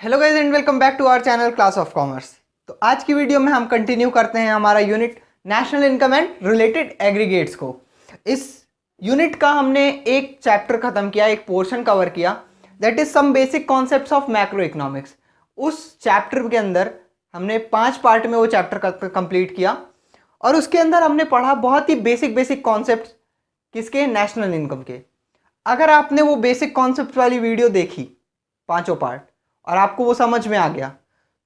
Hello guys and welcome back to our channel class of commerce. तो आज की video में हम कंटिन्यू करते हैं हमारा unit national income and related aggregates को। इस यूनिट का हमने एक चैप्टर खत्म किया, एक पोर्शन कवर किया, that is some basic concepts of macro economics. उस चैप्टर के अंदर हमने 5 पार्ट में वो चैप्टर कंप्लीट किया और उसके अंदर हमने पढ़ा बहुत ही बेसिक कॉन्सेप्ट किसके, नेशनल इनकम के। अगर आपने वो बेसिक कॉन्सेप्ट वाली वीडियो देखी, पांचों पार्ट, और आपको वो समझ में आ गया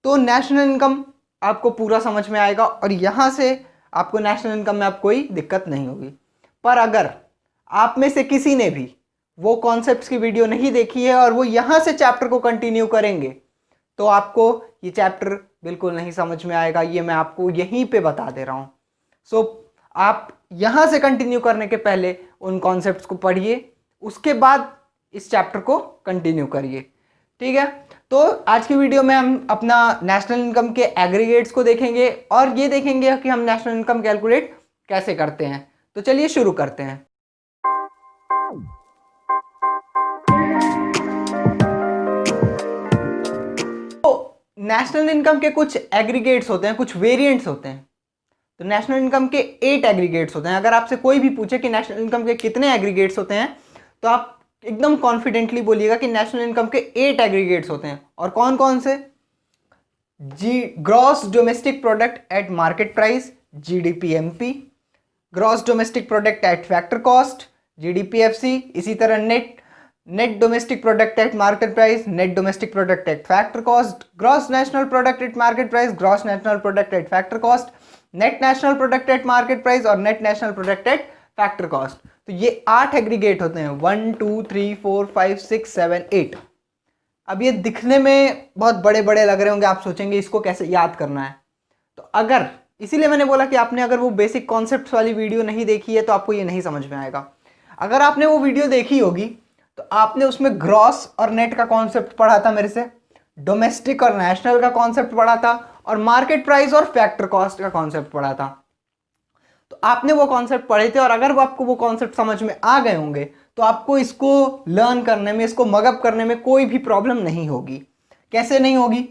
तो नेशनल इनकम आपको पूरा समझ में आएगा और यहाँ से आपको नेशनल इनकम में आप कोई दिक्कत नहीं होगी। पर अगर आप में से किसी ने भी वो कॉन्सेप्ट्स की वीडियो नहीं देखी है और वो यहाँ से चैप्टर को कंटिन्यू करेंगे तो आपको ये चैप्टर बिल्कुल नहीं समझ में आएगा। ये मैं आपको यहीं पे बता दे रहा हूँ। सो आप यहाँ से कंटिन्यू करने के पहले उन कॉन्सेप्ट्स को पढ़िए, उसके बाद इस चैप्टर को कंटिन्यू करिए। ठीक है, तो आज की वीडियो में हम अपना नेशनल इनकम के एग्रीगेट्स को देखेंगे और ये देखेंगे कि हम नेशनल इनकम कैलकुलेट कैसे करते हैं। तो चलिए शुरू करते हैं। तो नेशनल इनकम के कुछ एग्रीगेट्स होते हैं, कुछ वेरिएंट्स होते हैं। तो नेशनल इनकम के 8 एग्रीगेट्स होते हैं। अगर आपसे कोई भी पूछे कि नेशनल इनकम के कितने एग्रीगेट्स होते हैं तो आप एकदम कॉन्फिडेंटली बोलिएगा कि नेशनल इनकम के 8 एग्रीगेट्स होते हैं। और कौन कौन से? Gross domestic product at market price, GDP-MP, gross domestic product at factor cost, GDP-FC, इसी तरह net domestic product at market price, net domestic product at factor cost, gross national product at market price, gross national product at factor cost, net national product at market price और net national product at factor cost. तो ये 8 aggregate होते हैं, 1 2 3 4 5 6 7 8। अब ये दिखने में बहुत बड़े बड़े लग रहे होंगे, आप सोचेंगे इसको कैसे याद करना है। तो अगर, इसीलिए मैंने बोला कि आपने अगर वो बेसिक कॉन्सेप्ट्स वाली वीडियो नहीं देखी है तो आपको ये नहीं समझ में आएगा। अगर आपने वो वीडियो देखी होगी तो आपने उसमें ग्रॉस और नेट का कॉन्सेप्ट पढ़ा था मेरे से, डोमेस्टिक और नेशनल का कॉन्सेप्ट पढ़ा था और मार्केट प्राइस और फैक्टर कॉस्ट का कॉन्सेप्ट पढ़ा था। तो आपने वो कॉन्सेप्ट पढ़े थे और अगर वो आपको वो कॉन्सेप्ट समझ में आ गए होंगे तो आपको इसको लर्न करने में, इसको मगअप करने में कोई भी प्रॉब्लम नहीं होगी। कैसे नहीं होगी?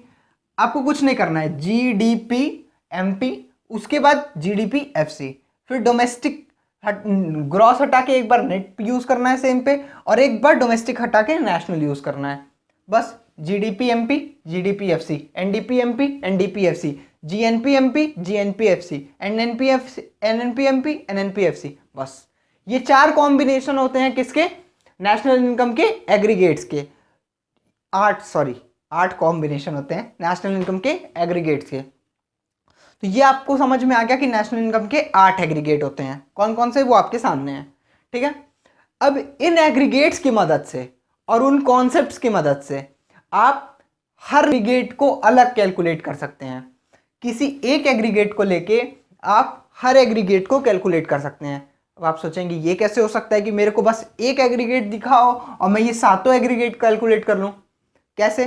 आपको कुछ नहीं करना है, GDP-MP, उसके बाद GDP-FC, फिर डोमेस्टिक ग्रॉस हटा के एक बार नेट यूज करना है सेम पे और एक बार डोमेस्टिक हटा के नेशनल यूज करना है। बस GDP-MP, GDP-FC, NDP-MP, NDP-FC, GNP-MP, GNP-FC, NNP-MP, NNP-FC। बस ये 4 कॉम्बिनेशन होते हैं किसके? नेशनल इनकम के एग्रीगेट्स के। 8 कॉम्बिनेशन होते हैं नेशनल इनकम के एग्रीगेट्स के। तो ये आपको समझ में आ गया कि नेशनल इनकम के 8 एग्रीगेट होते हैं। कौन कौन से, वो आपके सामने हैं। ठीक है, अब इन एग्रीगेट्स की मदद से और उन कॉन्सेप्ट्स की मदद से आप हर एग्रीगेट को अलग कैलकुलेट कर सकते हैं। किसी एक एग्रीगेट को लेके आप हर एग्रीगेट को कैलकुलेट कर सकते हैं। अब आप सोचेंगे ये कैसे हो सकता है कि मेरे को बस एक एग्रीगेट दिखाओ और मैं ये सातों एग्रीगेट कैलकुलेट कर लूं? कैसे?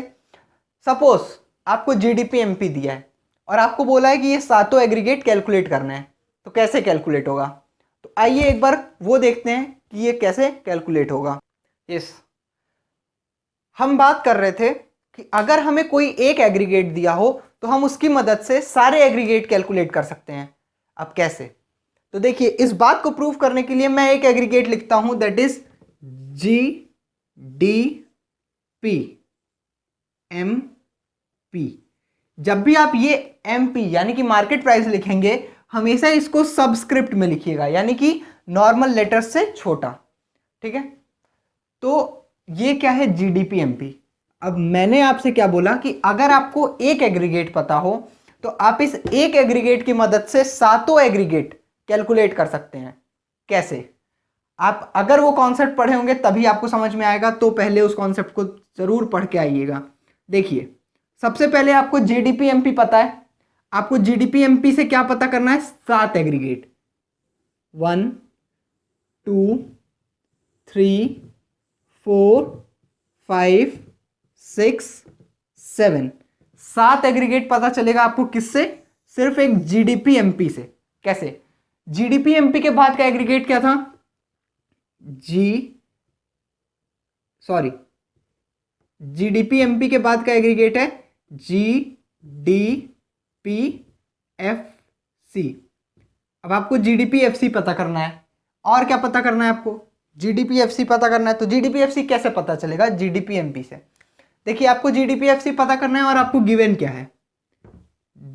सपोज आपको GDP-MP दिया है और आपको बोला है कि ये सातों एग्रीगेट कैलकुलेट करना है, तो कैसे कैलकुलेट होगा? तो आइए एक बार वो देखते हैं कि ये कैसे कैलकुलेट होगा। यस, हम बात कर रहे थे कि अगर हमें कोई एक एग्रीगेट दिया हो तो हम उसकी मदद से सारे एग्रीगेट कैलकुलेट कर सकते हैं। अब कैसे? तो देखिए, इस बात को प्रूव करने के लिए मैं एक एग्रीगेट लिखता हूं, दैट इज GDP-MP। जब भी आप ये MP यानी कि मार्केट प्राइस लिखेंगे, हमेशा इसको सबस्क्रिप्ट में लिखिएगा, यानी कि नॉर्मल लेटर्स से छोटा। ठीक है, तो ये क्या है? GDP-MP। अब मैंने आपसे क्या बोला कि अगर आपको एक एग्रीगेट पता हो तो आप इस एक एग्रीगेट की मदद से सातों एग्रीगेट कैलकुलेट कर सकते हैं। कैसे? आप अगर वो कॉन्सेप्ट पढ़े होंगे तभी आपको समझ में आएगा, तो पहले उस कॉन्सेप्ट को जरूर पढ़ के आइएगा। देखिए, सबसे पहले आपको GDP-MP पता है। आपको GDP-MP से क्या पता करना है? 7 एग्रीगेट, 1 2 3 4 5 6 7। 7 एग्रीगेट पता चलेगा आपको किससे? सिर्फ एक GDP-MP से। कैसे? GDP-MP के बाद का एग्रीगेट क्या था? GDP-MP के बाद का एग्रीगेट है GDP-FC। अब आपको GDP-FC पता करना है, और क्या पता करना है आपको? GDP-FC पता करना है। तो GDP-FC कैसे पता चलेगा? GDP-MP से। देखिए, आपको GDP-FC पता करना है और आपको गिवन क्या है?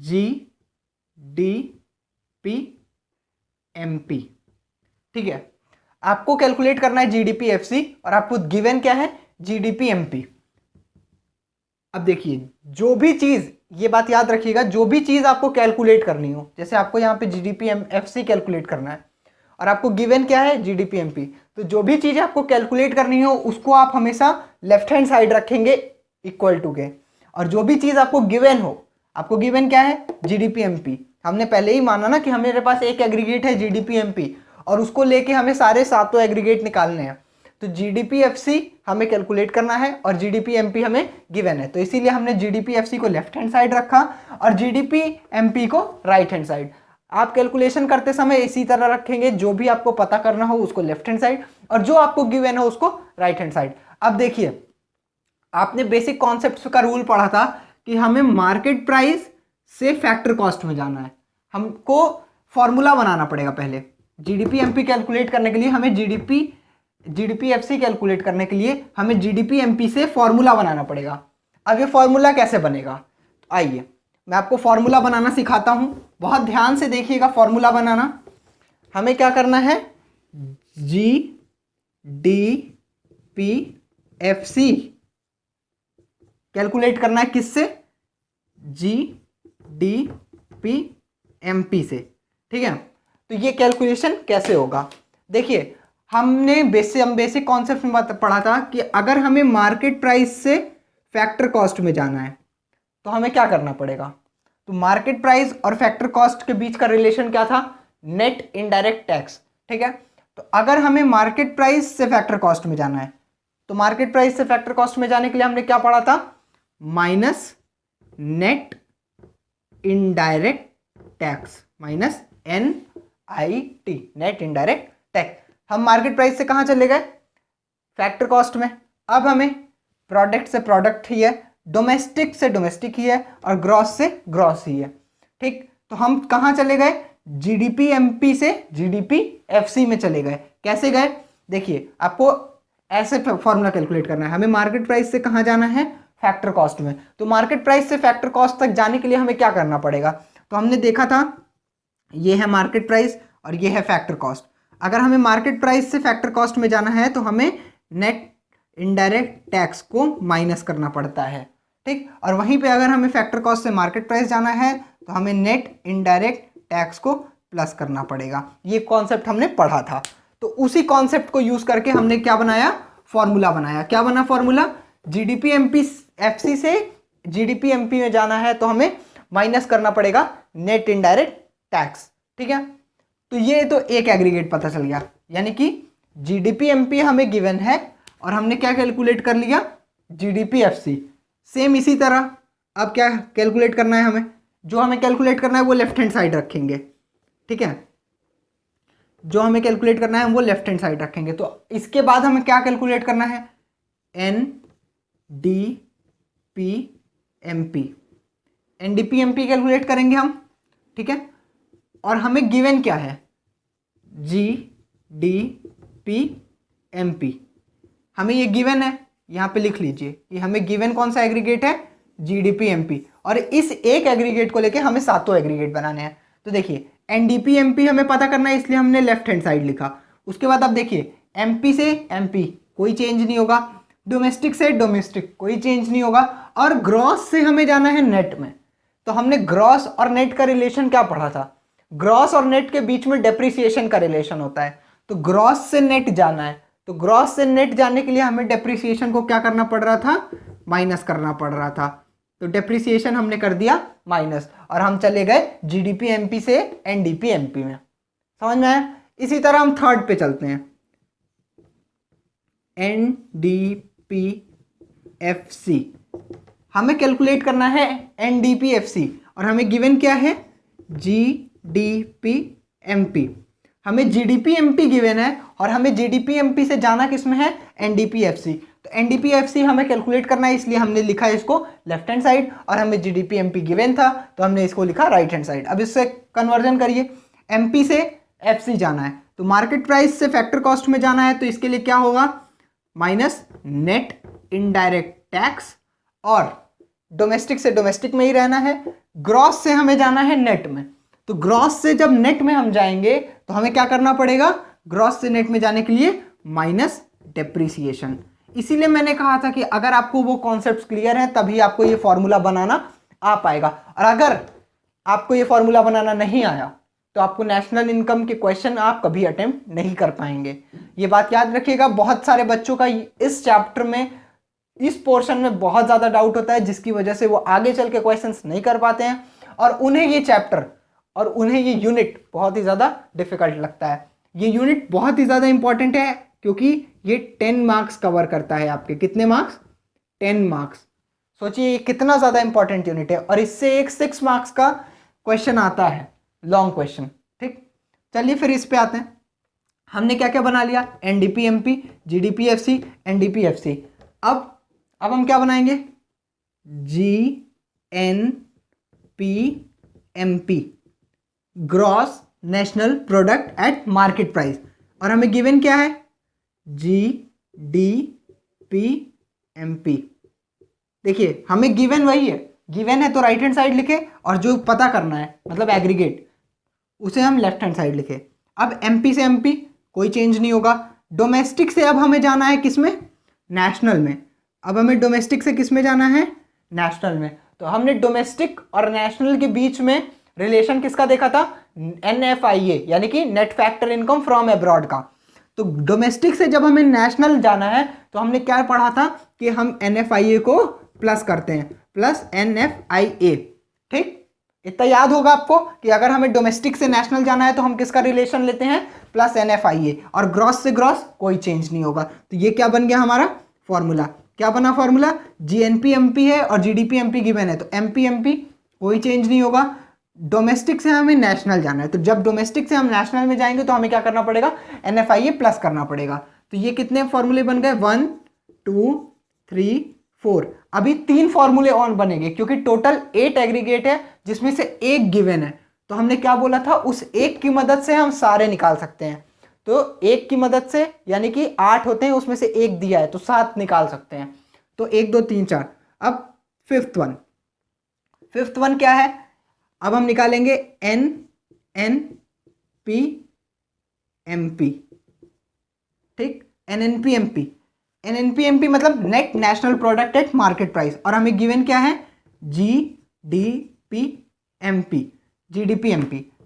GDP-MP, ठीक है। आपको कैलकुलेट करना है GDP-FC और आपको गिवन क्या है? GDP-MP। अब देखिए, जो भी चीज, ये बात याद रखिएगा, जो भी चीज आपको कैलकुलेट करनी हो, जैसे आपको यहाँ पे GDP-FC कैलकुलेट करना है और आपको गिवन क्या है? GDP-MP। तो जो भी चीज आपको कैलकुलेट करनी हो उसको आप हमेशा लेफ्ट हैंड साइड रखेंगे इक्वल टू के, और जो भी चीज आपको गिवन हो, आपको गिवन क्या है? GDP-MP। हमने पहले ही माना ना कि हमारे पास एक एग्रीगेट है GDP-MP और उसको लेके हमें सारे सातों एग्रीगेट निकालने हैं। तो GDP-FC हमें कैलकुलेट करना है और GDP-MP हमें गिवन है, तो इसीलिए हमने GDP-FC को लेफ्ट हैंड साइड रखा और GDP-MP को राइट हैंड साइड। आप कैलकुलेशन करते समय इसी तरह रखेंगे, जो भी आपको पता करना हो उसको लेफ्ट हैंड साइड और जो आपको गिवन हो उसको राइट हैंड साइड। अब देखिए, आपने बेसिक कॉन्सेप्ट्स का रूल पढ़ा था कि हमें मार्केट प्राइस से फैक्टर कॉस्ट में जाना है। हमको फॉर्मूला बनाना पड़ेगा पहले। GDP-MP कैलकुलेट करने के लिए हमें GDP-FC कैलकुलेट करने के लिए हमें GDP-MP से फॉर्मूला बनाना पड़ेगा। अब ये फॉर्मूला कैसे बनेगा? तो आइए मैं आपको फॉर्मूला बनाना सिखाता हूं, बहुत ध्यान से देखिएगा फॉर्मूला बनाना। हमें क्या करना है? GDP-FC कैलकुलेट करना है किससे? GDP-MP से, ठीक है। तो ये कैलकुलेशन कैसे होगा? देखिए, हमने बेसिक कॉन्सेप्ट में पढ़ा था कि अगर हमें मार्केट प्राइस से फैक्टर कॉस्ट में जाना है तो हमें क्या करना पड़ेगा? तो मार्केट प्राइस और फैक्टर कॉस्ट के बीच का रिलेशन क्या था? नेट इनडायरेक्ट टैक्स, ठीक है। तो अगर हमें मार्केट प्राइस से फैक्टर कॉस्ट में जाना है तो मार्केट प्राइस से फैक्टर कॉस्ट में जाने के लिए हमने क्या पढ़ा था? Minus net indirect tax, minus NIT, net indirect tax. हम मार्केट प्राइस से कहां चले गए? फैक्टर कॉस्ट में। अब हमें प्रोडक्ट से प्रोडक्ट ही है, डोमेस्टिक से डोमेस्टिक ही है और ग्रॉस से ग्रॉस ही है, ठीक। तो हम कहां चले गए? GDP-MP से GDP-FC में चले गए। कैसे गए? देखिए, आपको ऐसे फॉर्मूला कैलकुलेट करना है। हमें मार्केट प्राइस से कहां जाना है? फैक्टर कॉस्ट में। तो मार्केट प्राइस से फैक्टर कॉस्ट तक जाने के लिए हमें क्या करना पड़ेगा? तो हमने देखा था, ये है मार्केट प्राइस और ये है फैक्टर कॉस्ट। अगर हमें मार्केट प्राइस से फैक्टर कॉस्ट में जाना है तो हमें नेट इनडायरेक्ट टैक्स को माइनस करना पड़ता है, ठीक। और वहीं पे अगर हमें फैक्टर कॉस्ट से मार्केट प्राइस जाना है तो हमें नेट इनडायरेक्ट टैक्स को प्लस करना पड़ेगा। ये कॉन्सेप्ट हमने पढ़ा था। तो उसी कॉन्सेप्ट को यूज करके हमने क्या बनाया? फॉर्मूला बनाया। क्या बना फॉर्मूला? GDP-FC से GDP-MP में जाना है तो हमें माइनस करना पड़ेगा नेट इनडायरेक्ट टैक्स, ठीक है। तो ये तो एक एग्रीगेट पता चल गया, यानी कि GDP-MP हमें गिवन है और हमने क्या कैलकुलेट कर लिया? GDP-FC। सेम इसी तरह अब क्या कैलकुलेट करना है हमें? जो हमें कैलकुलेट करना है वो लेफ्ट हैंड साइड रखेंगे, ठीक है। जो हमें कैलकुलेट करना है वो लेफ्ट हैंड साइड रखेंगे। तो इसके बाद हमें क्या कैलकुलेट करना है? NDP-MP कैलकुलेट करेंगे हम, ठीक है। और हमें गिवन क्या है? GDP-MP। हमें ये गिवन है, यहां पे लिख लीजिए कि हमें गिवन कौन सा एग्रीगेट है? GDP-MP। और इस एक एग्रीगेट को लेके हमें सातों एग्रीगेट बनाने हैं। तो देखिए, NDP-MP हमें पता करना है इसलिए हमने लेफ्ट हैंड साइड लिखा। उसके बाद अब देखिए, MP से MP कोई चेंज नहीं होगा, डोमेस्टिक से डोमेस्टिक कोई चेंज नहीं होगा, और ग्रॉस से हमें जाना है नेट में। तो हमने ग्रॉस और नेट का रिलेशन क्या पढ़ा था? ग्रॉस और नेट के बीच में डेप्रिसिएशन का रिलेशन होता है। तो ग्रॉस से नेट जाना है, तो ग्रॉस से नेट जाने के लिए हमें डेप्रिसिएशन को क्या करना पड़ रहा था? माइनस करना पड़ रहा था। तो डेप्रिसिएशन हमने कर दिया माइनस और हम चले गए GDP-MP से NDP-MP में। समझ में आया? इसी तरह हम थर्ड पे चलते हैं, NDP-FC। हमें कैलकुलेट करना है NDP-FC और हमें गिवन क्या है? GDP-MP। हमें GDP-MP गिवन है और हमें GDP-MP से जाना किस में है? NDP-FC। तो एनडीपीएफसी हमें कैलकुलेट करना है, इसलिए हमने लिखा है इसको लेफ्ट हैंड साइड, और हमें जीडीपी एमपी गिवन था तो हमने इसको लिखा राइट हैंड साइड। अब इससे कन्वर्जन करिए, एमपी से एफसी जाना है तो मार्केट प्राइस से फैक्टर कॉस्ट में जाना है, तो इसके लिए क्या होगा, माइनस नेट इनडायरेक्ट टैक्स, और डोमेस्टिक से डोमेस्टिक में ही रहना है, ग्रॉस से हमें जाना है नेट में। तो ग्रॉस से जब नेट में हम जाएंगे तो हमें क्या करना पड़ेगा, ग्रॉस से नेट में जाने के लिए माइनस डेप्रिसिएशन। इसीलिए मैंने कहा था कि अगर आपको वो कॉन्सेप्ट्स क्लियर हैं तभी आपको ये फॉर्मूला बनाना आ पाएगा, और अगर आपको ये फॉर्मूला बनाना नहीं आया तो आपको नेशनल इनकम के क्वेश्चन आप कभी अटेम्प्ट नहीं कर पाएंगे। ये बात याद रखिएगा, बहुत सारे बच्चों का इस चैप्टर में, इस पोर्शन में बहुत ज़्यादा डाउट होता है, जिसकी वजह से वो आगे चल के क्वेश्चंस नहीं कर पाते हैं, और उन्हें ये चैप्टर और उन्हें ये यूनिट बहुत ही ज़्यादा डिफिकल्ट लगता है। ये यूनिट बहुत ही ज़्यादा इंपॉर्टेंट है क्योंकि ये 10 मार्क्स कवर करता है। आपके कितने मार्क्स, 10 मार्क्स। सोचिए ये कितना ज़्यादा इंपॉर्टेंट यूनिट है, और इससे एक 6 मार्क्स का क्वेश्चन आता है, लॉन्ग क्वेश्चन। ठीक, चलिए फिर इस पे आते हैं। हमने क्या क्या बना लिया, NDP MP, GDP FC, NDP FC. अब हम क्या बनाएंगे, G N P M P, gross national product at market price, और हमें गिवन क्या है, G D P M P. देखिए हमें गिवन वही है, गिवन है तो राइट हैंड साइड लिखे, और जो पता करना है मतलब एग्रीगेट उसे हम लेफ्ट हैंड साइड लिखे। अब एमपी से एमपी कोई चेंज नहीं होगा। डोमेस्टिक से अब हमें जाना है किस में, नेशनल में। अब हमें डोमेस्टिक से किस में जाना है, नेशनल में। तो हमने डोमेस्टिक और नेशनल के बीच में रिलेशन किसका देखा था, NFIA यानी कि net factor income from abroad का। तो डोमेस्टिक से जब हमें नेशनल जाना है तो हमने क्या पढ़ा था कि हम NFIA को प्लस करते हैं, प्लस NFIA। ठीक, इतना याद होगा आपको कि अगर हमें डोमेस्टिक से नेशनल जाना है तो हम किसका रिलेशन लेते हैं, प्लस NFIA, और ग्रॉस से ग्रॉस कोई चेंज नहीं होगा। तो ये क्या बन गया हमारा फॉर्मूला, क्या बना फॉर्मूला, GNP MP है और GDP MP गिवन है, तो MP MP कोई चेंज नहीं होगा। डोमेस्टिक से हमें नेशनल जाना है, तो जब डोमेस्टिक से हम नेशनल में जाएंगे तो हमें क्या करना पड़ेगा, NFIA प्लस करना पड़ेगा। तो ये कितने फॉर्मूले बन गए, 1 2 3 4। अभी 3 फॉर्मूले और बनेंगे क्योंकि टोटल 8 एग्रीगेट है जिसमें से एक गिवन है। तो हमने क्या बोला था, उस एक की मदद से हम सारे निकाल सकते हैं। तो एक की मदद से यानी कि 8 होते हैं, उसमें से एक दिया है तो 7 निकाल सकते हैं। तो 1 2 3 4। अब फिफ्थ वन क्या है, अब हम निकालेंगे NNP MP। ठीक, NNP MP मतलब net national product at market price, और हमें गिवन क्या है, GDP MP।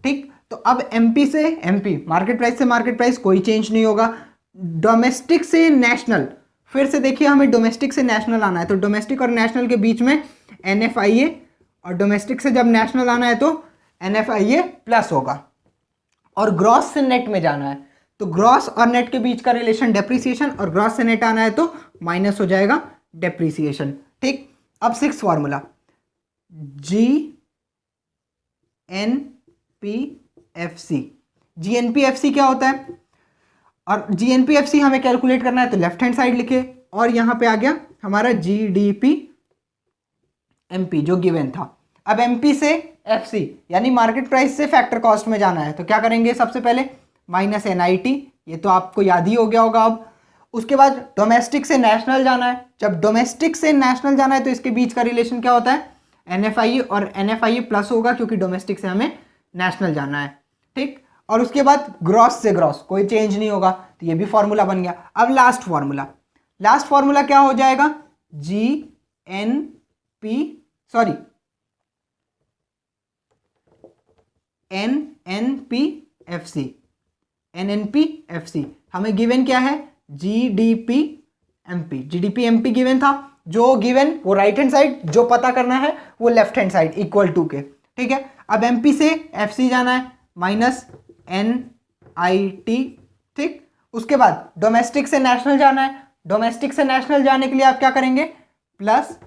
ठीक, तो अब MP से MP, मार्केट प्राइस से मार्केट प्राइस कोई चेंज नहीं होगा। डोमेस्टिक से नेशनल, फिर से देखिए हमें डोमेस्टिक से नेशनल आना है, तो डोमेस्टिक और नेशनल के बीच में NFIA, और डोमेस्टिक से जब नेशनल आना है तो NFIA प्लस होगा। और ग्रॉस से नेट में जाना है तो ग्रॉस और नेट के बीच का रिलेशन डेप्रिसिएशन, और ग्रॉस से नेट आना है तो माइनस हो जाएगा डेप्रिसिएशन। ठीक, अब 6th फॉर्मूला, GNPFC। GNPFC क्या होता है, और GNPFC हमें कैलकुलेट करना है तो लेफ्ट हैंड साइड लिखे, और यहां पे आ गया हमारा GDP MP जो गिवन था। अब MP से FC यानी मार्केट प्राइस से फैक्टर कॉस्ट में जाना है, तो क्या करेंगे, सबसे पहले माइनस NIT, ये तो आपको याद ही हो गया होगा। अब उसके बाद डोमेस्टिक से नेशनल जाना है, जब डोमेस्टिक से नेशनल जाना है तो इसके बीच का रिलेशन क्या होता है, NFIA, और NFIA प्लस होगा क्योंकि डोमेस्टिक से हमें नेशनल जाना है। ठीक, और उसके बाद ग्रॉस से ग्रॉस कोई चेंज नहीं होगा, तो ये भी फॉर्मूला बन गया। अब लास्ट फॉर्मूला क्या हो जाएगा, NNPFC। हमें गिवन क्या है, GDP MP गिवन था, जो गिवन वो राइट हैंड साइड, जो पता करना है वो left hand side equal to के। ठीक है, अब MP से FC जाना है, माइनस NIT। ठीक, उसके बाद डोमेस्टिक से नेशनल जाना है, डोमेस्टिक से नेशनल जाने के लिए आप क्या करेंगे, प्लस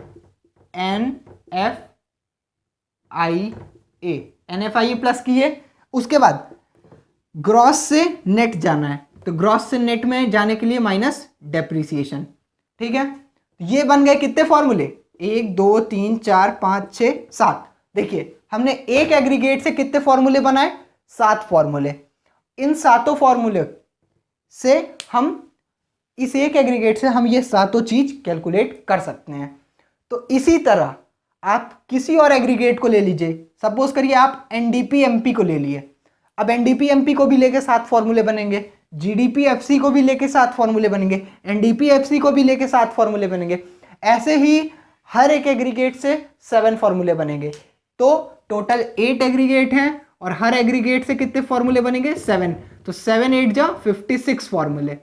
NFIA प्लस किए। उसके बाद ग्रॉस से नेट जाना है, तो ग्रॉस से नेट में जाने के लिए माइनस डेप्रिसिएशन। ठीक है, ये बन गए कितने फॉर्मूले, 1 2 3 4 5 6 7। देखिए हमने एक एग्रीगेट से कितने फॉर्मूले बनाए, 7 फॉर्मूले। इन सातों फॉर्मूले से हम इस एक एग्रीगेट से हम ये सातों चीज कैलकुलेट कर सकते हैं। तो इसी तरह आप किसी और एग्रीगेट को ले लीजिए, सपोज करिए आप एनडीपी-एमपी को ले लिए। अब एनडीपी-एमपी को भी लेके 7 फॉर्मूले बनेंगे, जीडीपी-एफसी को भी लेके 7 फॉर्मूले बनेंगे, एनडीपी-एफसी को भी लेके 7 फॉर्मूले बनेंगे। ऐसे ही हर एक एग्रीगेट से 7 फॉर्मूले बनेंगे। तो टोटल 8 एग्रीगेट हैं और हर एग्रीगेट से कितने फॉर्मूले बनेंगे, 7। तो 7 8 जा 56 फॉर्मूले।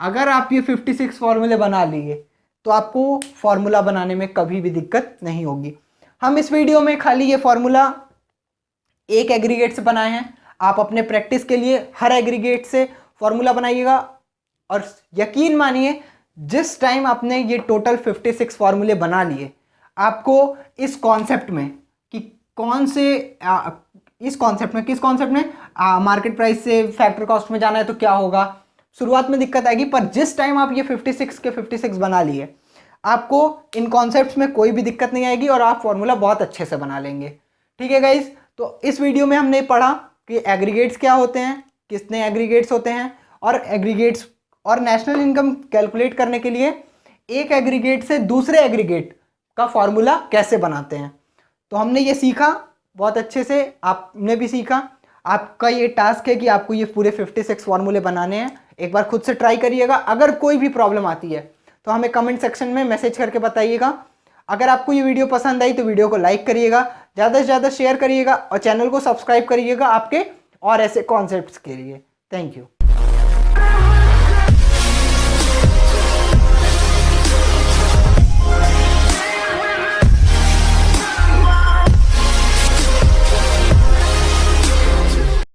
अगर आप ये 56 फॉर्मूले बना लिए तो आपको फॉर्मूला बनाने में कभी भी दिक्कत नहीं होगी। हम इस वीडियो में खाली ये फॉर्मूला एक एग्रीगेट से बनाए हैं। आप अपने प्रैक्टिस के लिए हर एग्रीगेट से फॉर्मूला बनाइएगा और यकीन मानिए जिस टाइम आपने ये टोटल 56 फॉर्मूले बना लिए, आपको इस कॉन्सेप्ट में कि कौन से इस कॉन्सेप्ट में किस कॉन्सेप्ट में मार्केट प्राइस से फैक्टर कॉस्ट में जाना है तो क्या होगा, शुरुआत में दिक्कत आएगी। पर जिस टाइम आप ये 56 के 56 बना लिए, आपको इन कॉन्सेप्ट्स में कोई भी दिक्कत नहीं आएगी और आप फॉर्मूला बहुत अच्छे से बना लेंगे। ठीक है गाइस, तो इस वीडियो में हमने पढ़ा कि एग्रीगेट्स क्या होते हैं, कितने एग्रीगेट्स होते हैं, और एग्रीगेट्स और नेशनल इनकम कैलकुलेट करने के लिए एक एग्रीगेट से दूसरे एग्रीगेट का फॉर्मूला कैसे बनाते हैं। तो हमने ये सीखा बहुत अच्छे से, आपने भी सीखा। आपका ये टास्क है कि आपको ये पूरे 56 फॉर्मूले बनाने हैं। एक बार खुद से ट्राई करिएगा। अगर कोई भी प्रॉब्लम आती है तो हमें कमेंट सेक्शन में मैसेज करके बताइएगा। अगर आपको ये वीडियो पसंद आई तो वीडियो को लाइक करिएगा, ज़्यादा से ज़्यादा शेयर करिएगा और चैनल को सब्सक्राइब करिएगा आपके और ऐसे कॉन्सेप्ट्स के लिए। Thank you.